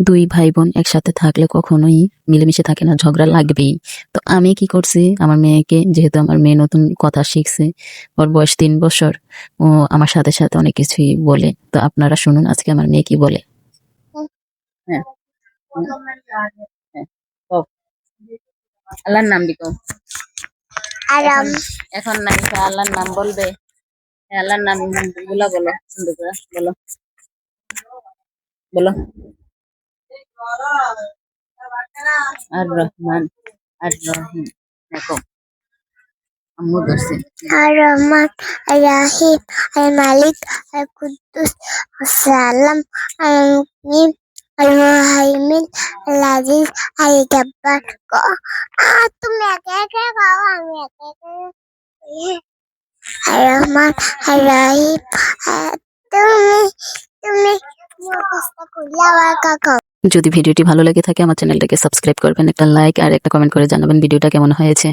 দুই ভাই বোন একসাথে থাকলে কখনোই মিলেমিশে থাকে না, ঝগড়া লাগবেই। তো আমি কি করছি, আমার মেয়েকে, যেহেতু আমার মেয়ে নতুন কথা শিখছে, ওর বয়স 3 বছর, ও আমার সাথে সাথে অনেক কিছুই বলে। তো আপনারা শুনুন আজকে আমার মেয়ে কি বলে। হ্যাঁ, হ্যাঁ, কও। আল্লাহর নাম দি কও। আরাম এখন না আল্লাহর নাম বলবে। হ্যাঁ, আল্লাহর নাম গুলা বলো, সুন্দর করে বলো, বলো। আর রহমান, আর রহিম। দেখো আম্মু ধরছে। আর রহমান আর রাহিম আর মালিক আর কুদ্দুস আসসালাম আর মুমিন আর মুহাইমিন আর আজিজ আর জব্বার। তুমি একে একে খাও, আমি একে একে আর রহমান আর রাহিম। তুমি তুমি মুখস্থ করলে আবার কাকা। যদি ভিডিওটি ভালো লেগে থাকে আমার চ্যানেলটাকে সাবস্ক্রাইব করবেন, একটা লাইক আর একটা কমেন্ট করে জানাবেন ভিডিওটা কেমন হয়েছে।